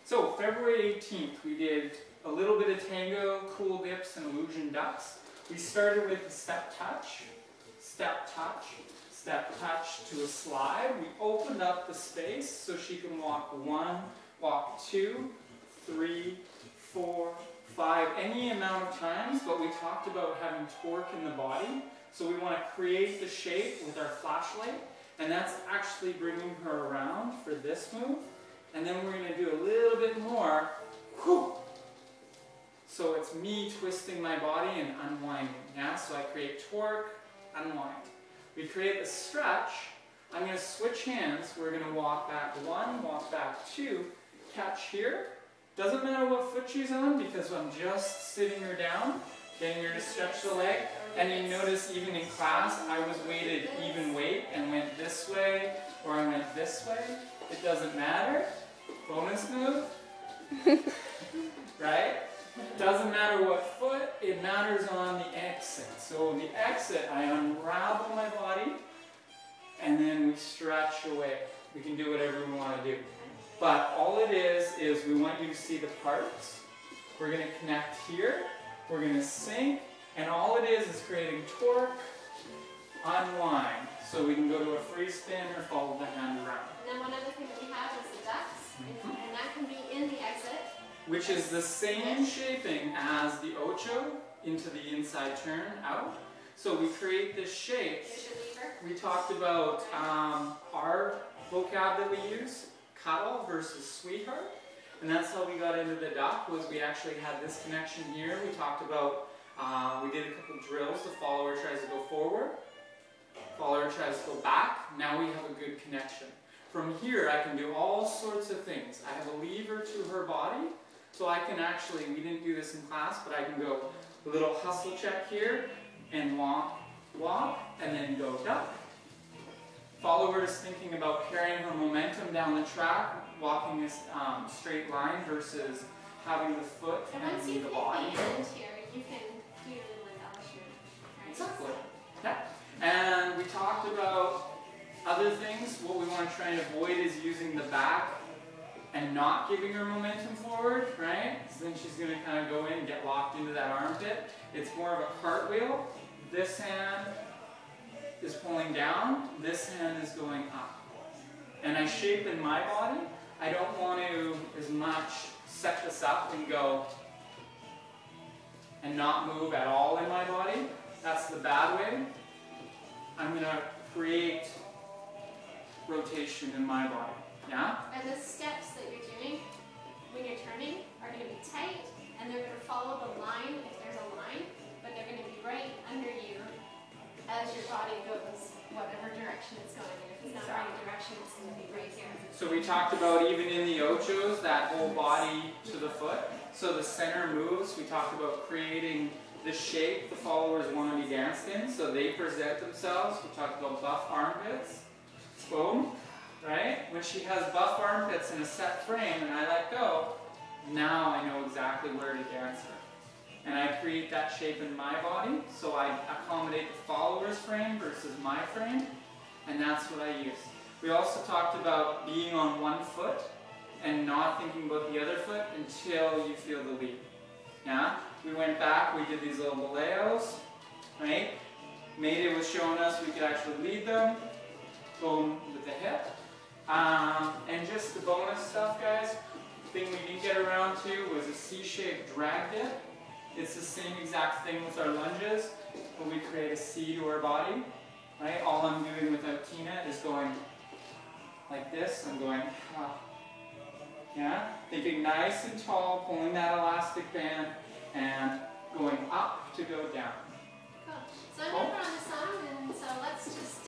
So February 18th, we did a little bit of tango, cool dips, and illusion ducks. We started with a step touch, step touch, step touch to a slide. We opened up the space so she can walk 1, walk 2, 3, 4, 5, any amount of times, but we talked about having torque in the body. So we want to create the shape with our flashlight, and that's actually bringing her around for this move. And then we're going to do a little bit more, whew. So it's me twisting my body and unwinding. Yeah? So I create torque, unwind. We create the stretch. I'm going to switch hands. We're going to walk back 1, walk back 2, catch here. Doesn't matter what foot she's on because I'm just sitting her down, getting her to stretch the leg. And you notice even in class, I was weighted even weight and went this way or I went this way. It doesn't matter. Bonus move. Right? Doesn't matter what foot, it matters on the exit. So the exit, I unravel my body and then we stretch away. We can do whatever we want to do. But all it is we want you to see the parts. We're going to connect here. We're going to sink. And all it is creating torque, unwind. So we can go to a free spin or follow the hand around. And then one other thing that we have is the ducks. And that can be in the exit. Which is the same shaping as the ocho into the inside turn out. So we create this shape. We talked about our vocab that we use, cuddle versus sweetheart. And that's how we got into the duck, was we actually had this connection here. We talked about, we did a couple drills. The follower tries to go forward. Follower tries to go back. Now we have a good connection. From here I can do all sorts of things. I have a lever to her body. So I can actually, we didn't do this in class, but I can go a little hustle check here and walk, walk, and then go duck. Follower is thinking about carrying her momentum down the track, walking this straight line versus having the foot and the body. Once you hit the end here, you can do your little embellishment. Right? Exactly. Yeah. And we talked about other things. What we want to try and avoid is using the back and not giving her momentum forward, right? So then she's going to kind of go in and get locked into that armpit. It's more of a cartwheel. This hand is pulling down. This hand is going up. And I shape in my body. I don't want to as much set this up and go and not move at all in my body. That's the bad way. I'm going to create rotation in my body. Yeah? And the steps that you're doing when you're turning are going to be tight, and they're going to follow the line if there's a line, but they're going to be right under you as your body goes whatever direction it's going. And if it's not the right direction, it's going to be right here. So we talked about even in the ochos, that whole body to the foot. So the center moves, we talked about creating the shape the followers want to be danced in, so they present themselves. We talked about buff armpits. Boom. Right? When she has buff armpits in a set frame and I let go, now I know exactly where to dance her. And I create that shape in my body, so I accommodate the follower's frame versus my frame, and that's what I use. We also talked about being on one foot and not thinking about the other foot until you feel the lead. Yeah? We went back, we did these little baleos, right? Mayday was showing us we could actually lead them. Boom with the hip. And just the bonus stuff, guys, the thing we didn't get around to was a C-shaped drag dip. It's the same exact thing with our lunges, but we create a C to our body, right? All I'm doing without Tina is going like this. I'm going, yeah? Thinking nice and tall, pulling that elastic band, and going up to go down. Cool. So I'm going to put on the song, and so let's just